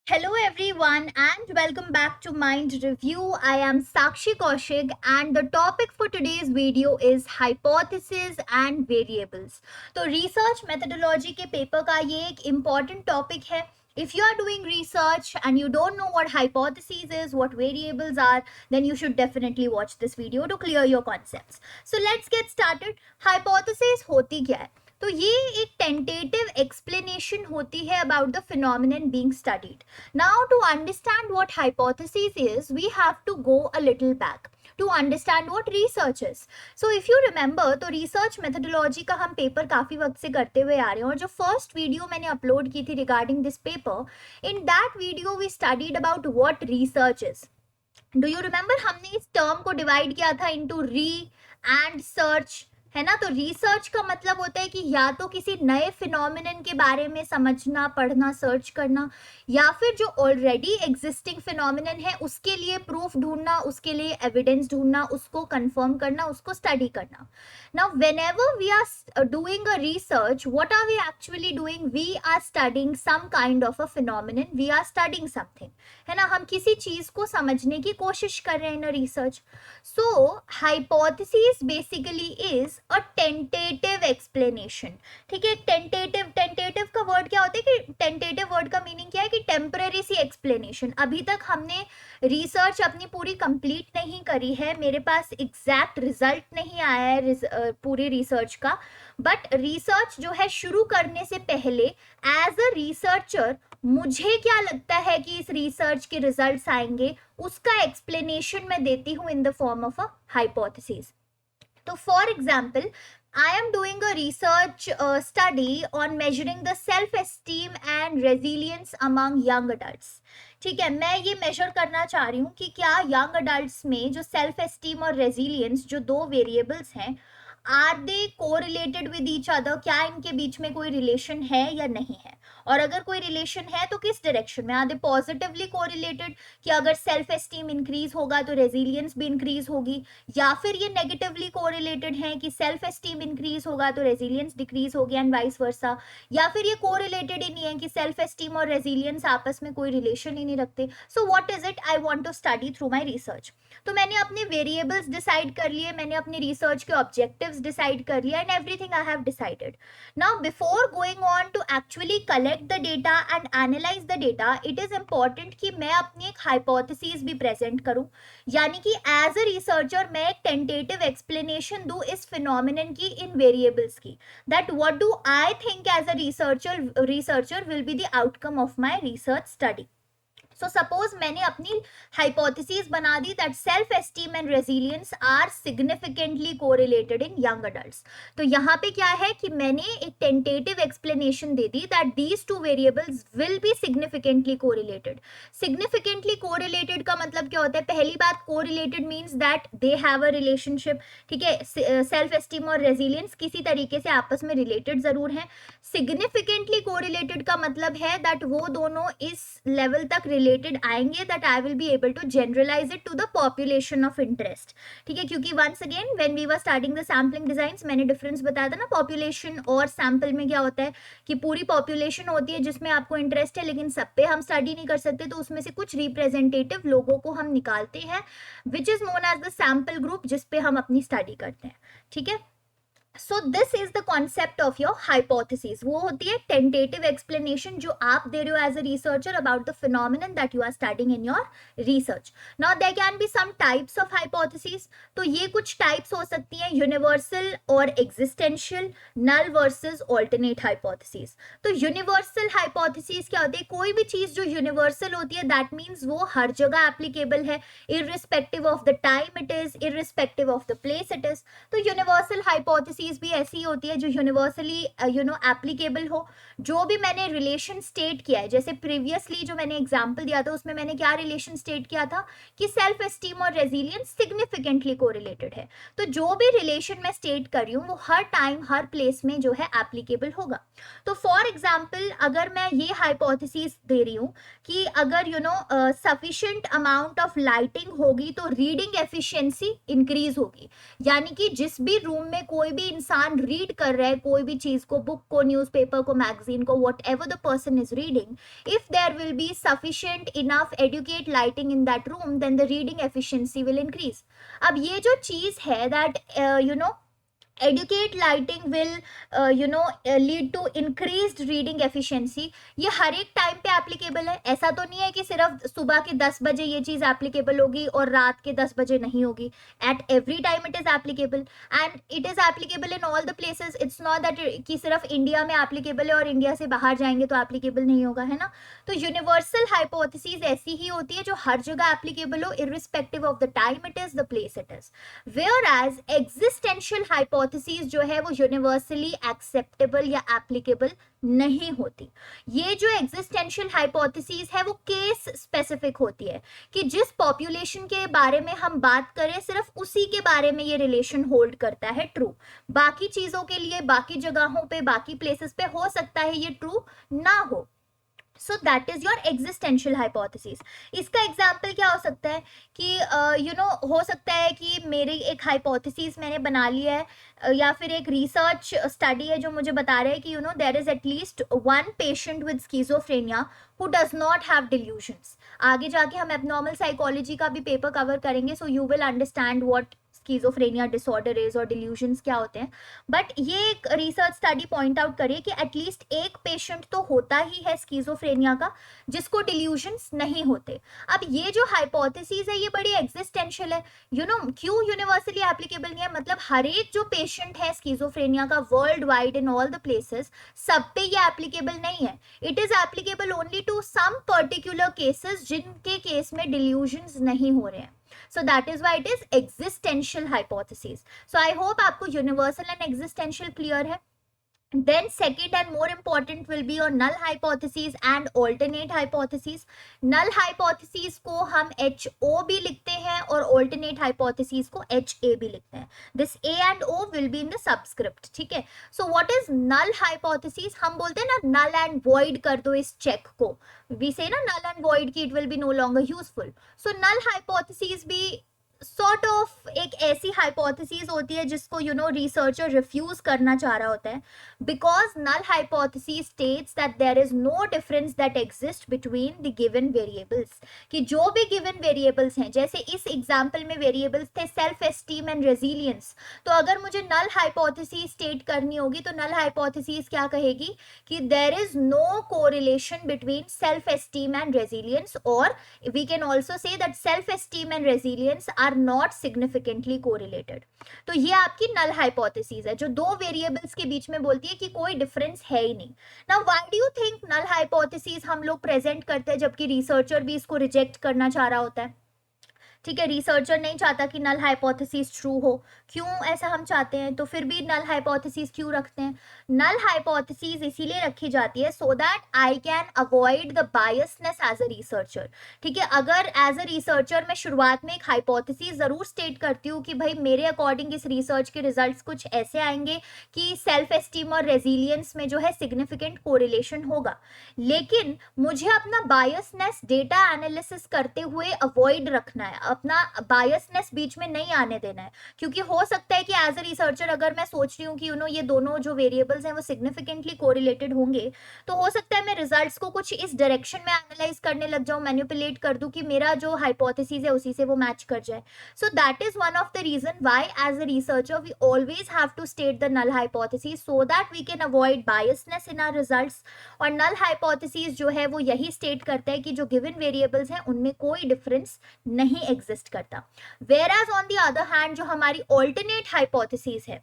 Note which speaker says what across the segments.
Speaker 1: Hello everyone and welcome back to Mind Review. I am Sakshi Kaushik and the topic for today's video is hypothesis and variables. तो research methodology के paper का ये एक important topic है. If you are doing research and you don't know what hypotheses is, what variables are, then you should definitely watch this video to clear your concepts. So let's get started. Hypothesis होती क्या है? तो ये एक tentative explanation होती है about the phenomenon being studied. Now to understand what hypothesis is we have to go a little back to understand what research is. So if you remember तो research methodology का हम paper काफी वक्त से करते हुए आ रहे हैं और जो फर्स्ट वीडियो मैंने अपलोड की थी regarding this paper, in that video we studied about what research is. Do you remember हमने इस टर्म को डिवाइड किया था इनटू री एंड सर्च, है ना. तो रिसर्च का मतलब होता है कि या तो किसी नए फिनोमिनन के बारे में समझना, पढ़ना, सर्च करना, या फिर जो ऑलरेडी एग्जिस्टिंग फिनोमिनन है उसके लिए प्रूफ ढूंढना, उसके लिए एविडेंस ढूंढना, उसको कंफर्म करना, उसको स्टडी करना. Now whenever we are doing a research, what are we actually doing? We are studying some kind of a phenomenon, we are studying something, है ना. हम किसी चीज को समझने की कोशिश कर रहे हैं in research. So hypothesis basically is a tentative explanation. ठीक है, टेंटेटिव, टेंटेटिव का वर्ड क्या होता है कि टेंटेटिव वर्ड का मीनिंग क्या है कि टेम्पररी सी एक्सप्लेनेशन. अभी तक हमने रिसर्च अपनी पूरी कंप्लीट नहीं करी है, मेरे पास एग्जैक्ट रिजल्ट नहीं आया है पूरी रिसर्च का, बट रिसर्च जो है शुरू करने से पहले एज अ रिसर्चर मुझे क्या लगता है कि इस रिसर्च के रिजल्ट्स आएंगे, उसका एक्सप्लेनेशन मैं देती हूँ in the form of a hypothesis. तो for example, I am doing a research study on measuring the self-esteem and resilience among young adults. ठीक है, मैं ये मेजर करना चाह रही हूँ कि क्या यंग अडल्ट्स में जो सेल्फ एस्टीम और रेजिलियंस, जो दो वेरिएबल्स हैं, are they correlated with each other, क्या इनके बीच में कोई रिलेशन है या नहीं है, और अगर कोई रिलेशन है तो किस डायरेक्शन में. आर दे पॉजिटिवली कोरिलेटेड कि अगर सेल्फ एस्टीम इंक्रीज होगा तो रेजिलियंस भी इंक्रीज होगी, या फिर ये नेगेटिवली कोरिलेटेड है कि सेल्फ एस्टीम इंक्रीज होगा तो रेजिलियंस डिक्रीज होगी एंड वाइस वर्सा, या फिर ये कोरिलेटेड ही नहीं है कि सेल्फ एस्टीम और रेजिलियंस आपस में कोई रिलेशन ही नहीं रखते. So what is it I want to study through my research. तो मैंने अपने वेरिएबल्स डिसाइड कर लिए, मैंने अपने रिसर्च के ऑब्जेक्टिव्स डिसाइड कर लिया and everything I have decided. Now before going on to actually collect the data and analyse the data, it is important कि मैं अपनी एक हाइपोथेसिस भी प्रेजेंट करूं, यानी कि एज अ रिसर्चर मैं एक टेंटेटिव एक्सप्लेनेशन दूं इस फिनोमिनन की, इन वेरिएबल्स की, that what do I think as a researcher will be the outcome of my research study. So suppose मैंने अपनी हाइपोथेसिस बना दी that self esteem and resilience are significantly correlated in young adults. तो यहाँ पे क्या है कि मैंने एक टेंटेटिव एक्सप्लेनेशन दे दी that these two variables will be significantly correlated. Significantly correlated का मतलब क्या होता है? पहली बात, correlated means that they have a relationship. ठीक है, सेल्फ एस्टीम और रेजिलियंस किसी तरीके से आपस में रिलेटेड जरूर है. सिग्निफिकेंटली कोरिलेटेड का मतलब है दैट वो दोनों इस लेवल तक रिलेटेड आएंगे that I will be able to generalise it to the population of interest. ठीक है, क्योंकि once again when we were starting the sampling designs, मैंने डिफरेंस बताया था ना पॉपुलेशन और सैंपल में. क्या होता है कि पूरी पॉपुलेशन होती है जिसमें आपको इंटरेस्ट है, लेकिन सब पे हम स्टडी नहीं कर सकते, तो उसमें से कुछ रिप्रेजेंटेटिव लोगों को हम निकालते हैं which is known as the sample group, जिसपे हम अपनी स्टडी करते हैं. ठीक है, so this is the concept of your hypothesis. वो होती है टेंटेटिव एक्सप्लेनेशन जो आप दे रहे हो as a researcher about the phenomenon that you are studying in your research. Now there can be some types of hypothesis. तो ये कुछ टाइप्स हो सकती हैं, यूनिवर्सल और existential, null versus alternate hypothesis. तो यूनिवर्सल हाइपोथेसिस क्या होती है? कोई भी चीज जो यूनिवर्सल होती है दैट मीन्स वो हर जगह एप्लीकेबल है, irrespective of the time it is, irrespective of the place it is. तो यूनिवर्सल हाइपोथेसिस भी ऐसी होती है जो यूनिवर्सली एप्लीकेबल हो. जो भी मैंने रिलेशन स्टेट किया है, जैसे प्रीवियसली जो मैंने एग्जांपल दिया था उसमें मैंने क्या रिलेशन स्टेट किया था कि सेल्फ एस्टीम और रेजिलियंस सिग्निफिकेंटली कोरिलेटेड है. तो जो भी रिलेशन मैं स्टेट कर रही हूँ वो हर टाइम हर प्लेस में जो है एप्लीकेबल होगा. तो फॉर एग्जाम्पल, अगर मैं ये हाइपोथेसिस दे रही हूँ कि अगर सफिशिएंट अमाउंट ऑफ लाइटिंग होगी तो रीडिंग एफिशिएंसी इंक्रीज होगी, यानी कि जिस भी रूम में कोई भी इंसान रीड कर रहा है कोई भी चीज को, बुक को, न्यूज़पेपर को, मैगजीन को, what ever the person is reading, if there will be sufficient enough adequate lighting in that room, then the reading efficiency will increase. अब ये जो चीज है that educate lighting will lead to increased reading efficiency, ये हर एक time पे applicable है. ऐसा तो नहीं है कि सिर्फ सुबह के 10 बजे ये चीज एप्लीकेबल होगी और रात के 10 बजे नहीं होगी. At every time it is applicable and it is applicable in all the places. It's not that कि सिर्फ इंडिया में एप्लीकेबल है और इंडिया से बाहर जाएंगे तो एप्लीकेबल नहीं होगा, है ना. तो यूनिवर्सल हाइपोथेसिस ऐसी ही होती है जो हर जगह एप्लीकेबल हो, irrespective of the time it is, the place it is. Whereas existential hypothesis जो है वो यूनिवर्सली एक्सेप्टेबल या एप्लीकेबल नहीं होती. ये जो एग्जिस्टेंशियल हाइपोथेसिस है वो केस स्पेसिफिक होती है कि जिस पॉपुलेशन के बारे में हम बात करें सिर्फ उसी के बारे में ये रिलेशन होल्ड करता है ट्रू. बाकी चीजों के लिए, बाकी जगहों पे, बाकी प्लेसेस पे हो सकता है ये ट्रू ना हो. सो that is your existential hypothesis. इसका एग्जाम्पल क्या हो सकता है कि हो सकता है कि मेरी एक हाइपोथेसिस मैंने बना लिया है, या फिर एक रिसर्च स्टडी है जो मुझे बता रहा है कि there is at least one patient with schizophrenia who does not have delusions. आगे जाके हम एबनॉर्मल साइकोलॉजी का भी पेपर कवर करेंगे, so you will understand what schizophrenia disorder is और डिल्यूजन्स क्या होते हैं. बट ये एक रिसर्च स्टडी पॉइंट आउट करिए कि एटलीस्ट एक पेशेंट तो होता ही है स्किज़ोफ्रेनिया का जिसको डिल्यूजन्स नहीं होते. अब ये जो हाइपोथेसिस है ये बड़ी एग्जिस्टेंशियल है. क्यों यूनिवर्सली एप्लीकेबल नहीं है? मतलब हर एक जो पेशेंट है स्किज़ोफ्रेनिया का world wide in all the places, सब पे ये एप्लीकेबल नहीं है. It is applicable only to some particular cases जिनके केस में डिल्यूजन्स नहीं हो रहे हैं. So that is why it is existential hypothesis. So I hope आपको universal and existential clear है. Then second and more important will be your null hypothesis and alternate hypothesis. Null hypothesis को हम HO भी लिखते हैं और alternate hypothesis को HA भी लिखते हैं. This A and O will be in the subscript. ठीक है. So what is null hypothesis? हम बोलते हैं ना null and void कर दो इस check को. We say ना null and void कि it will be no longer useful. So null hypothesis भी सॉर्ट ऑफ एक ऐसी हाइपोथेसिस होती है जिसको रिसर्चर रिफ्यूज करना चाह रहा होता है, because null hypothesis states that there is no difference that exist between the given variables. कि जो भी गिवन वेरिएबल्स हैं, जैसे इस एग्जांपल में वेरिएबल्स थे सेल्फ एस्टीम एंड रेजिलियंस, तो अगर मुझे नल हाइपोथेसिस स्टेट करनी होगी तो नल हाइपोथेसिस क्या कहेगी कि there is no correlation between self esteem and resilience, और we can also say that self esteem and resilience are not significantly correlated. तो ये आपकी नल हाइपोथेसिस है जो दो वेरिएबल्स के बीच में बोलती है कि कोई डिफरेंस है ही नहीं. Now why do you think null hypothesis हम लोग प्रेजेंट करते हैं जबकि रिसर्चर भी इसको रिजेक्ट करना चाह रहा होता है? ठीक है, रिसर्चर नहीं चाहता कि नल हाइपोथेसिस ट्रू हो. क्यों ऐसा हम चाहते हैं? तो फिर भी नल हाइपोथेसिस क्यों रखते हैं? नल हाइपोथेसिस इसीलिए रखी जाती है so that I can avoid the biasness as a researcher. ठीक है, अगर एज अ रिसर्चर मैं शुरुआत में एक हाइपोथेसिस जरूर स्टेट करती हूँ कि भाई मेरे अकॉर्डिंग इस रिसर्च के रिजल्ट्स कुछ ऐसे आएंगे कि सेल्फ एस्टीम और रेजिलियंस में जो है सिग्निफिकेंट कोरिलेशन होगा, लेकिन मुझे अपना बायसनेस डेटा एनालिसिस करते हुए अवॉइड रखना है, अपना बायसनेस बीच में नहीं आने देना है. क्योंकि हो सकता है कि एज अ रिसर्चर अगर मैं सोच रही हूँ कि ये दोनों जो वेरिएबल्स हैं वो सिग्निफिकेंटली कोरिलेटेड होंगे, तो हो सकता है मैं रिजल्ट्स को कुछ इस डायरेक्शन में एनालाइज करने लग जाऊँ, मैनिपुलेट कर दूं कि मेरा जो हाइपोथेसिस है उसी से वो मैच कर जाए. So that is one of the reason why as a researcher we always have to state the null hypothesis so that we can avoid biasness in our results. और नल हाइपोथेसिस जो है वो यही state करता है कि जो given variables हैं उनमें कोई डिफरेंस नहीं एग्जिस्ट करता. Whereas on the other hand जो हमारी ऑल्टरनेट हाइपोथेसिस है,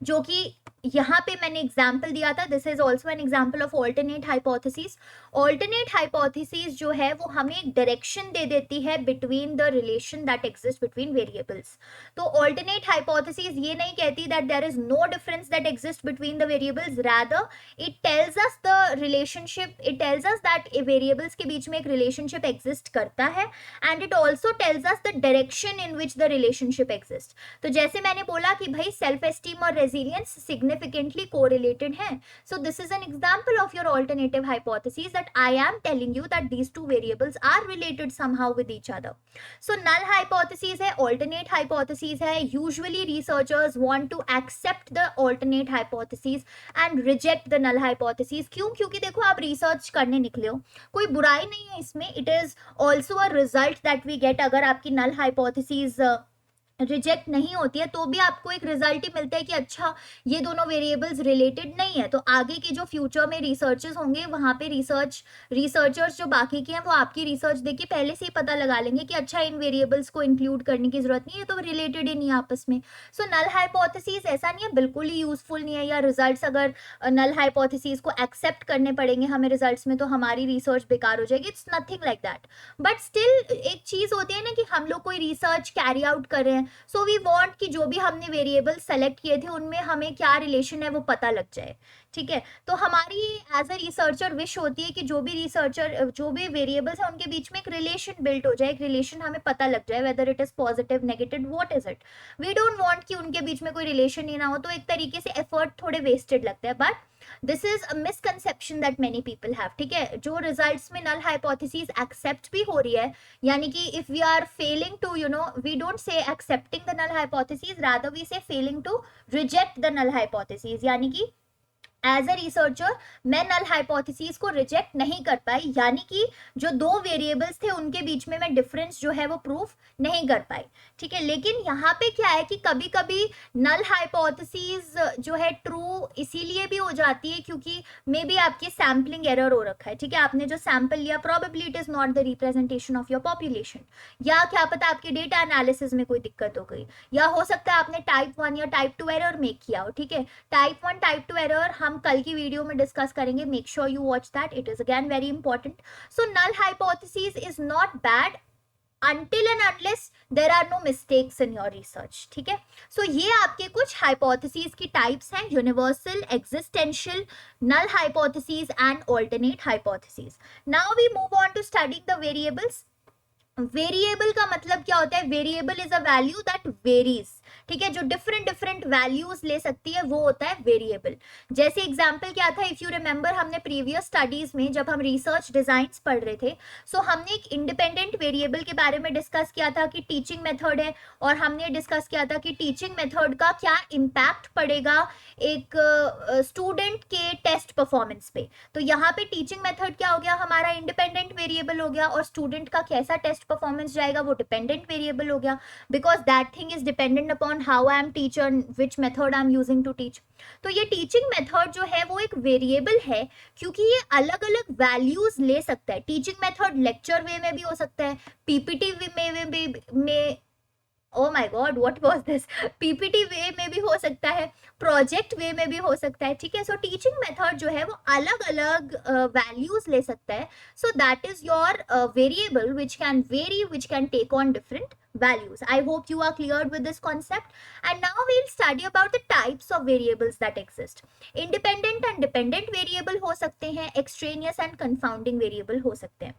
Speaker 1: जो कि यहाँ पे मैंने एग्जाम्पल दिया था, this is also an example of alternate hypothesis. Alternate hypothesis जो है वो हमें एक डायरेक्शन दे देती है between the relation that exist between variables. तो ऑल्टरनेट हाइपोथेसिस ये नहीं कहती that there is no difference that exist between the variables, rather it tells us the relationship, it tells us that variables के बीच में एक रिलेशनशिप एग्जिस्ट करता है, and it also tells us the direction in which the relationship exist. तो जैसे मैंने बोला कि भाई सेल्फ एस्टीम और रेजिलियंस significantly correlated हैं. So this is an example of your alternative hypothesis that I am telling you that these two variables are related somehow with each other. So null hypothesis है, alternate hypothesis है. Usually researchers want to accept the alternate hypothesis and reject the null hypothesis. क्यों? क्योंकि देखो आप research करने निकले हो, कोई बुराई नहीं है इसमें. It is also a result that we get. अगर आपकी नल हाइपोथेसिस रिजेक्ट नहीं होती है तो भी आपको एक रिजल्ट ही मिलता है कि अच्छा ये दोनों वेरिएबल्स रिलेटेड नहीं है. तो आगे के जो फ्यूचर में रिसर्चेस होंगे वहाँ पे रिसर्चर्स जो बाकी के हैं वो आपकी रिसर्च देख के पहले से ही पता लगा लेंगे कि अच्छा इन वेरिएबल्स को इंक्लूड करने की जरूरत नहीं है, तो रिलेटेड ही नहीं है आपस में. सो नल हाइपोथेसिस ऐसा नहीं है, बिल्कुल ही यूजफुल नहीं है, या रिजल्ट्स अगर नल हाइपोथेसिस को एक्सेप्ट करने पड़ेंगे हमें रिजल्ट्स में तो हमारी रिसर्च बेकार हो जाएगी. It's nothing like that. But still एक चीज होती है ना कि हम लोग कोई रिसर्च कैरी आउट कर रहे हैं, सो वी वांट कि जो भी हमने वेरिएबल सेलेक्ट किए थे उनमें हमें क्या रिलेशन है वो पता लग जाए. ठीक है, तो हमारी एज अ रिसर्चर विश होती है कि जो भी वेरिएबल्स है उनके बीच में एक रिलेशन बिल्ट हो जाए, एक रिलेशन हमें पता लग जाए, whether it is positive negative what is it. We don't want कि उनके बीच में कोई रिलेशन ही ना हो, तो एक तरीके से एफर्ट थोड़े वेस्टेड लगते हैं. But this is a misconception that many people have. ठीक है, जो रिजल्ट्स में नल हाइपोथेसिस एक्सेप्ट भी हो रही है, यानी कि if we are failing to we don't say accepting the null hypothesis, rather we say failing to reject the null hypothesis. यानी कि एज अ रिसर्चर मैं नल हाइपोथेसिस को रिजेक्ट नहीं कर पाई, यानी कि जो दो वेरिएबल्स थे उनके बीच में मैं डिफरेंस जो है वो प्रूफ नहीं कर पाई. ठीक है, लेकिन यहाँ पे क्या है कि कभी कभी नल हाइपोथेसिस जो है ट्रू इसीलिए भी हो जाती है क्योंकि मे बी आपकी सैम्पलिंग एरर हो रखा है. ठीक है, आपने जो सैंपल लिया probably it is not the representation of your population, या क्या पता आपके डेटा एनालिसिस में कोई दिक्कत हो गई, या हो सकता है आपने टाइप 1 या टाइप 2 एरर मेक किया हो. ठीक है, टाइप 1 टाइप 2 एरर हम कल की वीडियो में डिस्कस करेंगे. Make sure you watch that, it is again very important. So null hypothesis is not bad until and unless there are no mistakes in your research. ठीक है, सो ये आपके कुछ हाइपोथेसिस की टाइप्स हैं: universal, existential, null hypothesis and alternate hypothesis. Now we move on to studying the variables. Variable का मतलब क्या होता है? Variable is a value that varies. ठीक है, जो डिफरेंट वैल्यूज ले सकती है वो होता है वेरिएबल. जैसे एग्जांपल क्या था, इफ यू रिमेंबर हमने प्रीवियस स्टडीज में जब हम रिसर्च डिजाइन्स पढ़ रहे थे, सो हमने एक इंडिपेंडेंट वेरिएबल के बारे में डिस्कस किया था कि टीचिंग मेथड है, और हमने डिस्कस किया था कि टीचिंग मेथड का क्या इम्पैक्ट पड़ेगा एक स्टूडेंट के टेस्ट परफॉर्मेंस पे. तो यहाँ पे टीचिंग मेथड क्या हो गया, हमारा इंडिपेंडेंट वेरिएबल हो गया, और स्टूडेंट का कैसा टेस्ट परफॉर्मेंस जाएगा वो डिपेंडेंट वेरिएबल हो गया, because that thing is dependent upon how I am teacher, which method I am using to teach. तो ये टीचिंग मेथड जो है वो एक वेरिएबल है क्योंकि ये अलग अलग वैल्यूज ले सकता है. टीचिंग मेथड लेक्चर वे में भी हो सकता है, पीपीटी में oh my god what was this, PPT way में भी हो सकता है, प्रोजेक्ट वे में भी हो सकता है. ठीक है, सो टीचिंग मेथड जो है वो अलग अलग वैल्यूज ले सकता है. So that is your variable which can vary, which can take on different values. I hope you are cleared with this concept. And now we'll study about the types of variables that exist. Independent and dependent variable हो सकते हैं, extraneous and confounding variable हो सकते हैं.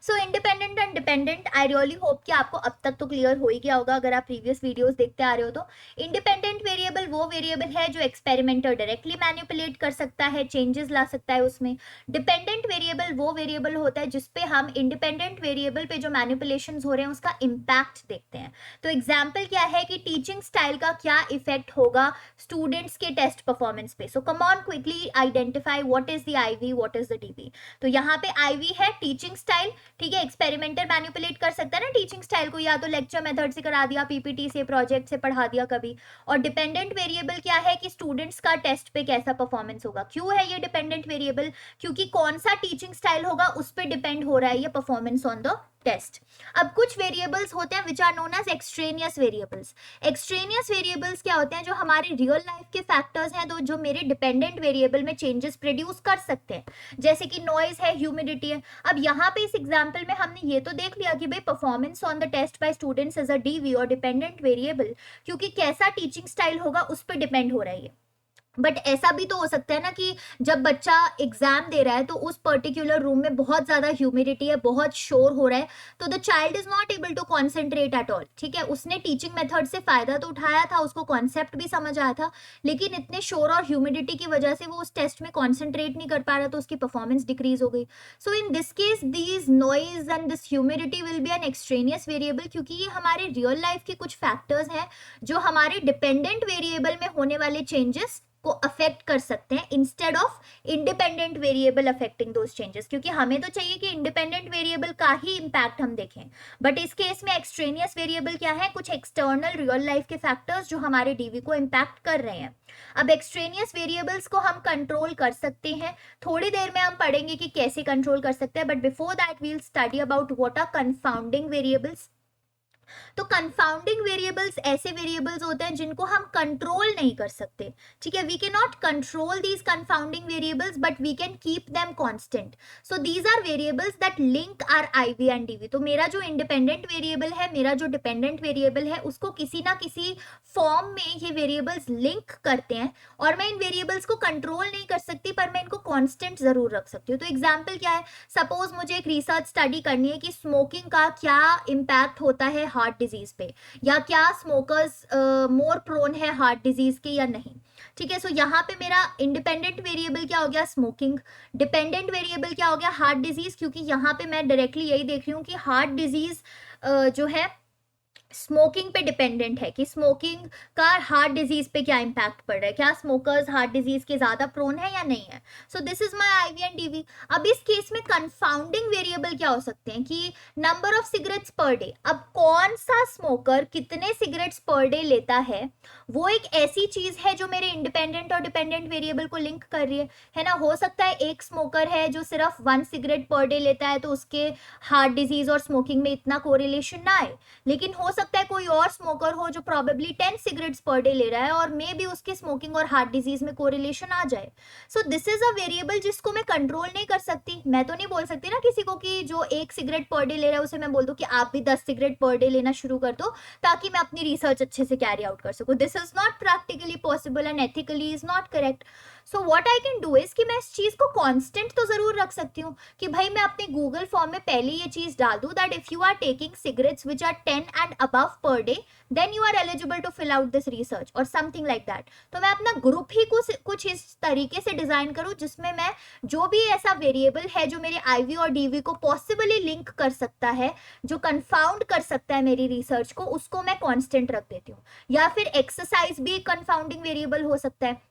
Speaker 1: सो independent and dependent, I really hope कि आपको अब तक तो क्लियर हो ही गया होगा अगर आप प्रीवियस वीडियोस देखते आ रहे हो तो. इंडिपेंडेंट वेरिएबल वो वेरिएबल है जो एक्सपेरिमेंटर डायरेक्टली मैनिपुलेट कर सकता है, चेंजेस ला सकता है उसमें. डिपेंडेंट वेरिएबल वो वेरिएबल होता है जिसपे हम इंडिपेंडेंट वेरिएबल पे जो मैनिपुलेशंस हो रहे हैं उसका इम्पैक्ट देखते हैं. तो एग्जाम्पल क्या है कि टीचिंग स्टाइल का क्या इफेक्ट होगा स्टूडेंट्स के टेस्ट परफॉर्मेंस पे. So come on quickly identify what is the IV, what is the DV. तो यहाँ पे आईवी है टीचिंग स्टाइल. ठीक है, एक्सपेरिमेंटर मैनिपुलेट कर सकता है ना टीचिंग स्टाइल को, या तो लेक्चर मेथड से करा दिया, पीपीटी से, प्रोजेक्ट से पढ़ा दिया कभी. और डिपेंडेंट वेरिएबल क्या है कि स्टूडेंट्स का टेस्ट पे कैसा परफॉर्मेंस होगा. क्यों है ये डिपेंडेंट वेरिएबल? क्योंकि कौन सा टीचिंग स्टाइल होगा उस पर डिपेंड हो रहा है ये परफॉर्मेंस ऑन द टेस्ट. अब कुछ वेरिएबल्स होते हैं which are known as extraneous variables. Extraneous variables क्या होते हैं? जो हमारे रियल लाइफ के फैक्टर्स हैं तो जो मेरे डिपेंडेंट वेरिएबल में चेंजेस प्रोड्यूस कर सकते हैं, जैसे कि नॉइज है, ह्यूमिडिटी है. अब यहाँ पे इस एग्जाम्पल में हमने ये तो देख लिया कि भाई performance on the test by students is a DV और डिपेंडेंट वेरिएबल, क्योंकि कैसा टीचिंग स्टाइल होगा उस पर डिपेंड हो रहा है. बट ऐसा भी तो हो सकता है ना कि जब बच्चा एग्जाम दे रहा है तो उस पर्टिकुलर रूम में बहुत ज्यादा ह्यूमिडिटी है, बहुत शोर हो रहा है, तो the child is not able to concentrate at all. ठीक है, उसने टीचिंग मेथड से फायदा तो उठाया था, उसको कॉन्सेप्ट भी समझ आया था, लेकिन इतने शोर और ह्यूमिडिटी की वजह से वो उस टेस्ट में कॉन्सेंट्रेट नहीं कर पा रहा, तो उसकी परफॉर्मेंस डिक्रीज हो गई। So in this case these noise and this humidity will be an extraneous variable, क्योंकि ये हमारे रियल लाइफ के कुछ फैक्टर्स हैं जो हमारे डिपेंडेंट वेरिएबल में होने वाले चेंजेस को अफेक्ट कर सकते हैं instead of independent variable affecting those changes. क्योंकि हमें तो चाहिए कि इंडिपेंडेंट वेरिएबल का ही इंपैक्ट हम देखें, बट इस केस में एक्सट्रेनियस वेरिएबल क्या है, कुछ एक्सटर्नल रियल लाइफ के फैक्टर्स जो हमारे डीवी को इंपैक्ट कर रहे हैं। अब एक्सट्रेनियस वेरिएबल्स को हम कंट्रोल कर सकते हैं, थोड़ी देर में हम पढ़ेंगे कि कैसे कंट्रोल कर सकते हैं, but before that we will study about what are confounding variables. तो कंफाउंडिंग वेरिएबल्स ऐसे वेरिएबल्स होते हैं जिनको हम कंट्रोल नहीं कर सकते। ठीक है, we cannot control these confounding variables but we can keep them constant. So these are variables that link are IV and DV. तो मेरा जो इंडिपेंडेंट वेरिएबल है, मेरा जो डिपेंडेंट वेरिएबल है, उसको किसी ना किसी फॉर्म में ये वेरिएबल्स लिंक करते हैं, और मैं इन वेरिएबल्स को कंट्रोल नहीं कर सकती पर मैं इनको कांस्टेंट जरूर रख सकती हूँ। तो एग्जाम्पल क्या है, सपोज मुझे एक रिसर्च स्टडी करनी है कि स्मोकिंग का क्या इम्पैक्ट होता है हार्ट डिजीज पे, या क्या स्मोकर्स मोर प्रोन है हार्ट डिजीज के या नहीं। ठीक है, सो यहाँ पे मेरा इंडिपेंडेंट वेरिएबल क्या हो गया, स्मोकिंग। डिपेंडेंट वेरिएबल क्या हो गया, हार्ट डिजीज, क्योंकि यहाँ पे मैं डायरेक्टली यही देख रही हूँ कि हार्ट डिजीज जो है स्मोकिंग पे डिपेंडेंट है, कि स्मोकिंग का हार्ट डिजीज पे क्या इंपैक्ट पड़ रहा है, क्या स्मोकर्स हार्ट डिजीज के ज्यादा प्रोन है या नहीं है। So this is my IV and DV. अब इस केस में कंफाउंडिंग वेरिएबल क्या हो सकते हैं कि number of cigarettes per day. अब कौन सा स्मोकर कितने सिगरेट्स पर डे लेता है, वो एक ऐसी चीज है जो मेरे इंडिपेंडेंट और डिपेंडेंट वेरिएबल को लिंक कर रही है ना। हो सकता है एक स्मोकर है जो सिर्फ 1 सिगरेट पर डे लेता है, तो उसके हार्ट डिजीज और स्मोकिंग में इतना कोरिलेशन ना आए, लेकिन हो सकता है कोई और स्मोकर हो जो प्रोबेबली 10 सिगरेट्स पर डे ले रहा है और मे भी उसके स्मोकिंग और हार्ट डिजीज में कोरिलेशन आ जाए। सो दिस इज अ वेरिएबल जिसको मैं कंट्रोल नहीं कर सकती। मैं तो नहीं बोल सकती ना किसी को कि जो 1 सिगरेट पर डे ले रहा है उसे मैं बोल दूं कि आप भी 10 सिगरेट पर डे लेना शुरू कर दो ताकि मैं अपनी रिसर्च अच्छे से कैरी आउट कर सकूं। This is not practically possible and ethically is not correct. So what I can do is कि मैं इस चीज को कांस्टेंट तो जरूर रख सकती हूँ कि भाई मैं अपने गूगल फॉर्म में पहले ये चीज डाल दूं that if you are taking cigarettes which are 10 and above per day then you are eligible to fill out this research or something like that। तो मैं अपना ग्रुप ही कुछ इस तरीके से डिजाइन करूं जिसमें मैं जो भी ऐसा वेरिएबल है जो मेरे आईवी और डीवी को पॉसिबली लिंक कर सकता है, जो कंफाउंड कर सकता है मेरी रिसर्च को, उसको मैं कांस्टेंट रख देती हूँ। या फिर एक्सरसाइज भी एक कंफाउंडिंग वेरिएबल हो सकता है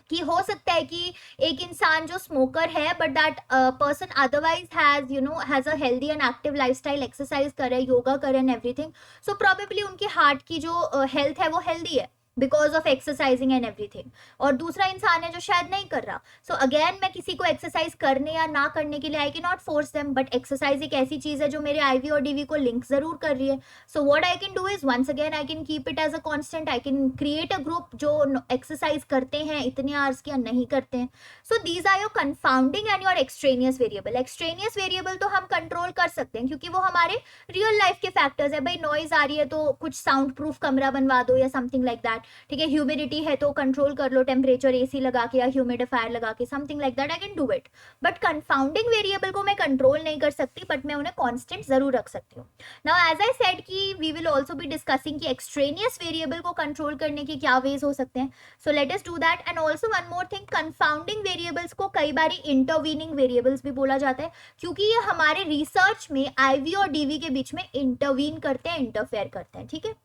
Speaker 1: कि हो सकता है कि एक इंसान जो स्मोकर है but that person otherwise has has a healthy and active lifestyle, exercise करे, योगा करे एंड एवरीथिंग, सो प्रोबेबली उनके हार्ट की जो हेल्थ है वो हेल्दी है because of exercising and everything. और दूसरा इंसान है जो शायद नहीं कर रहा। सो अगेन मैं किसी को एक्सरसाइज करने या ना करने के लिए I can not force them, but exercise एक ऐसी चीज है जो मेरे आईवी और डीवी को लिंक जरूर कर रही है। So what I can do is once again I can keep it as a constant. I can create a group जो एक्सरसाइज करते हैं इतने आवर्स की या नहीं करते हैं। So these are your confounding and your extraneous variable. Extraneous variable तो हम कंट्रोल कर सकते हैं क्योंकि वो हमारे रियल लाइफ के फैक्टर्स है। भाई नॉइज आ रही है तो कुछ साउंड प्रूफ कमरा बनवा दो या समथिंग लाइक दैट। ठीक है, ह्यूमिडिटी है तो कंट्रोल कर लो, टेम्परेचर एसी लगा के या ह्यूमिडिफायर लगा के, something like that I can do it. But confounding variable को मैं कंट्रोल नहीं कर सकती, बट मैं उन्हें कांस्टेंट जरूर रख सकती हूँ। नाउ एज आई सेड कि we will also be discussing कि एक्सट्रेनियस वेरिएबल को कंट्रोल करने के क्या वेज हो सकते हैं। So let us do that. And also one more thing, confounding variables को कई बार इंटरवीनिंग वेरिएबल्स भी बोला जाता है क्योंकि ये हमारे रिसर्च में आईवी और डीवी के बीच में इंटरवीन करते हैं, इंटरफेयर करते हैं। ठीक है,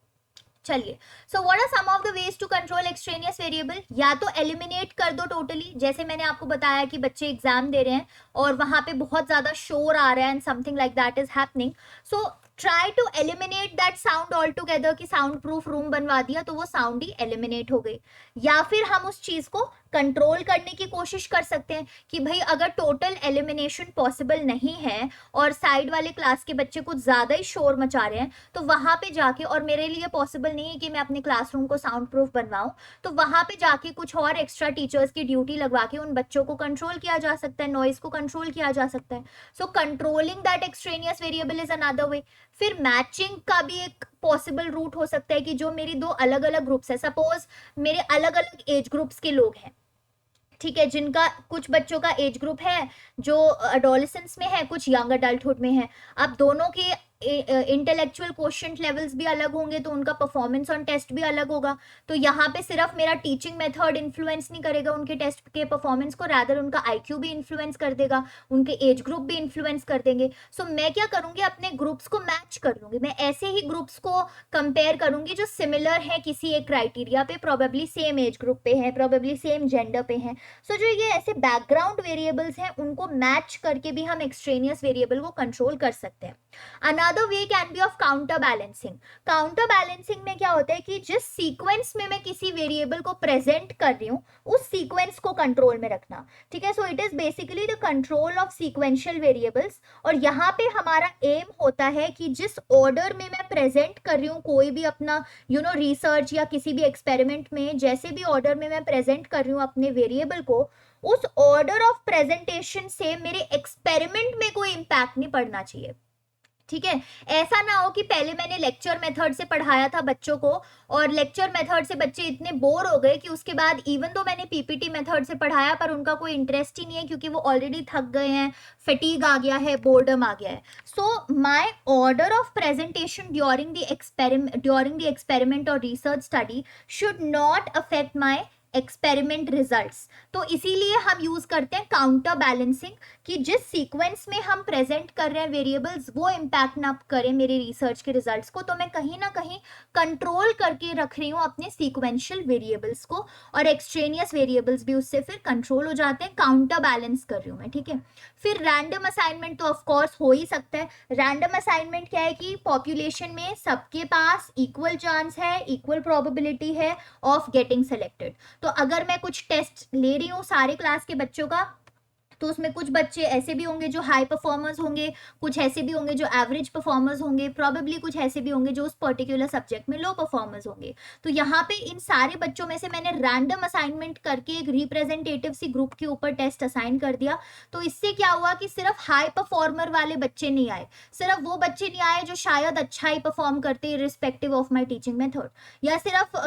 Speaker 1: चलिए। So what are some of the ways to control extraneous variable. या तो एलिमिनेट कर दो टोटली, जैसे मैंने आपको बताया कि बच्चे एग्जाम दे रहे हैं और वहां पे बहुत ज्यादा शोर आ रहा है and something like that is happening, so try to eliminate that sound all together. कि साउंड प्रूफ रूम बनवा दिया तो वो साउंड ही एलिमिनेट हो गई। या फिर हम उस चीज को कंट्रोल करने की कोशिश कर सकते हैं कि भाई अगर टोटल एलिमिनेशन पॉसिबल नहीं है और साइड वाले क्लास के बच्चे कुछ ज्यादा ही शोर मचा रहे हैं तो वहां पे जाके, और मेरे लिए पॉसिबल नहीं है कि मैं अपने क्लासरूम को साउंड प्रूफ बनवाऊं, तो वहां पे जाके कुछ और एक्स्ट्रा टीचर्स की ड्यूटी लगवा के उन बच्चों को कंट्रोल किया जा सकता है, नॉइज को कंट्रोल किया जा सकता है। So controlling that extraneous variable is another way. फिर मैचिंग का भी एक पॉसिबल रूट हो सकता है कि जो मेरी दो अलग अलग ग्रुप्स है, सपोज मेरे अलग अलग एज ग्रुप्स के लोग हैं, ठीक है, जिनका कुछ बच्चों का एज ग्रुप है जो अडोलेसेंस में है, कुछ यंग अडल्टहुड में है। अब दोनों के इंटेलेक्चुअल क्वोशंट लेवल्स भी अलग होंगे, तो उनका परफॉर्मेंस ऑन टेस्ट भी अलग होगा। तो यहाँ पे सिर्फ मेरा टीचिंग मेथड इन्फ्लुएंस नहीं करेगा उनके टेस्ट के परफॉर्मेंस को, रैदर उनका आईक्यू भी इन्फ्लुएंस कर देगा, उनके एज ग्रुप भी इन्फ्लुएंस कर देंगे। सो मैं क्या करूंगी, अपने ग्रुप्स को मैच कर लूंगी, मैं ऐसे ही ग्रुप्स को कंपेयर करूंगी जो सिमिलर है किसी एक क्राइटेरिया पे, प्रोबेबली सेम एज ग्रुप पे है, प्रोबेबली सेम जेंडर पे है। सो जो ये ऐसे बैकग्राउंड वेरिएबल्स हैं उनको मैच करके भी हम एक्सट्रेनियस वेरिएबल को कंट्रोल कर सकते हैं। Another way can be of counter balancing. Counter balancing में क्या होता है कि जिस सीक्वेंस में मैं किसी वेरिएबल को प्रेजेंट कर रही हूँ उस सीक्वेंस को कंट्रोल में रखना, ठीक है। So it is basically the control of sequential variables. और यहाँ पे हमारा एम होता है कि जिस ऑर्डर में मैं प्रेजेंट कर रही हूँ कोई भी अपना रिसर्च या किसी भी एक्सपेरिमेंट में, जैसे भी ऑर्डर में मैं प्रेजेंट कर रही हूँ अपने वेरिएबल को, उस ऑर्डर ऑफ प्रेजेंटेशन से मेरे एक्सपेरिमेंट में कोई इंपैक्ट नहीं पड़ना चाहिए, ठीक है। ऐसा ना हो कि पहले मैंने लेक्चर मेथड से पढ़ाया था बच्चों को और लेक्चर मेथड से बच्चे इतने बोर हो गए कि उसके बाद इवन तो मैंने पीपीटी मेथड से पढ़ाया पर उनका कोई इंटरेस्ट ही नहीं है, क्योंकि वो ऑलरेडी थक गए हैं, फटीग आ गया है, बोर्डम आ गया है। So my order of presentation during the experiment और research study should not affect my experiment results. तो इसीलिए हम यूज करते हैं काउंटर बैलेंसिंग, कि जिस सीक्वेंस में हम प्रेजेंट कर रहे हैं वेरिएबल्स वो इम्पैक्ट ना करें मेरे रिसर्च के रिजल्ट्स को, तो मैं कहीं ना कहीं कंट्रोल करके रख रही हूँ अपने सीक्वेंशियल वेरिएबल्स को, और एक्सट्रेनियस वेरिएबल्स भी उससे फिर कंट्रोल हो जाते हैं, काउंटर बैलेंस कर रही हूँ मैं, ठीक है। फिर रैंडम असाइनमेंट तो ऑफकोर्स हो ही सकता है। रैंडम असाइनमेंट क्या है कि पॉपुलेशन में सबके पास इक्वल चांस है, इक्वल प्रोबेबिलिटी है ऑफ गेटिंग सेलेक्टेड। तो अगर मैं कुछ टेस्ट ले रही हूँ सारे क्लास के बच्चों का, तो उसमें कुछ बच्चे ऐसे भी होंगे जो हाई परफॉर्मर्स होंगे, कुछ ऐसे भी होंगे जो एवरेज परफॉर्मर्स होंगे, प्रोबेबली कुछ ऐसे भी होंगे जो उस पर्टिकुलर सब्जेक्ट में लो परफॉर्मर्स होंगे। तो यहाँ पे इन सारे बच्चों में से मैंने रैंडम असाइनमेंट करके एक रिप्रेजेंटेटिव सी ग्रुप के ऊपर टेस्ट असाइन कर दिया। तो इससे क्या हुआ कि सिर्फ हाई परफॉर्मर वाले बच्चे नहीं आए, सिर्फ वो बच्चे नहीं आए जो शायद अच्छा ही परफॉर्म करते respective of my teaching method, या सिर्फ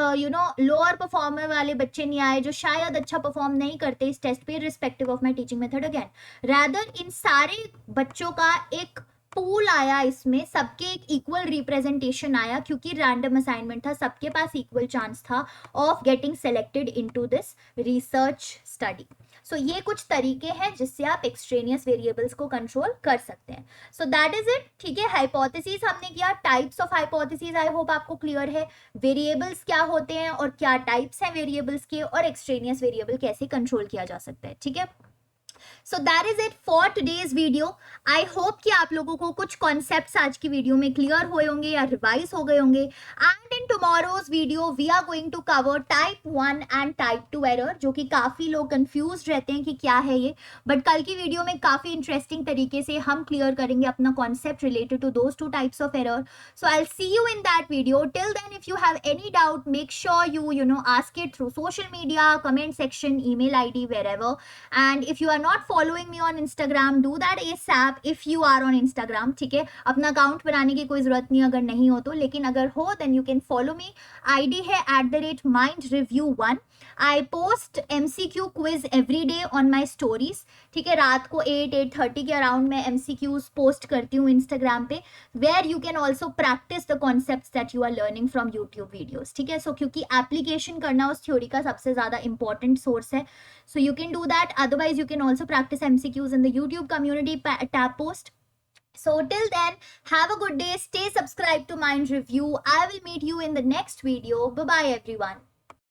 Speaker 1: लोअर परफॉर्मर वाले बच्चे नहीं आए जो शायद अच्छा परफॉर्म नहीं करते इस टेस्ट पे respective of my teaching method again. Rather इन सारे बच्चों का एक पूल आया, इसमें सबके एक इक्वल रिप्रेजेंटेशन आया, क्योंकि रैंडम असाइनमेंट था, सबके पास इक्वल चांस था of getting selected into this research study. So ये कुछ तरीके हैं जिससे आप एक्सट्रेनियस वेरिएबल्स को कंट्रोल कर सकते हैं। सो दैट इज इट, ठीक है। हाइपोथेसिस हमने किया, types of hypothesis I hope आपको क्लियर है, वेरिएबल्स क्या होते हैं और क्या टाइप्स हैं वेरिएबल्स के, और एक्सट्रेनियस वेरिएबल कैसे कंट्रोल किया जा सकता है, ठीक है। So that is it for today's video. I hope कि आप लोगों को कुछ कॉन्सेप्ट्स आज की वीडियो में क्लियर हुए होंगे या रिवाइज हो गए होंगे। And in tomorrow's video we are going to cover type 1 and type 2 error, जो कि काफी लोग कंफ्यूज रहते हैं कि क्या है ये, बट कल की वीडियो में काफी इंटरेस्टिंग तरीके से हम क्लियर करेंगे अपना concept related to those two types of error. So I will see you in that video. Till then if you have any doubt make sure you know ask it through social media, comment section, email id, wherever. And if you are not following me on Instagram, do that ASAP if you are on Instagram, ठीक है। अपना account बनाने की कोई जरूरत नहीं अगर नहीं हो तो, लेकिन अगर हो then you can follow me। ID है @mindreview1। I post MCQ quiz every day on my stories, ठीक है। रात को 8-8:30 के अराउंड में MCQs पोस्ट करती हूँ इंस्टाग्राम पे, where you can also practice the concepts that you are learning from YouTube videos, ठीक है। सो क्योंकि एप्लीकेशन करना उस थ्योरी का सबसे ज्यादा इंपॉर्टेंट सोर्स है, so you can do that. Otherwise you can also practice MCQs in the YouTube community tab post. So till then, have a good day, stay subscribed to Mind Review. I will meet you in the next video. Bye bye everyone.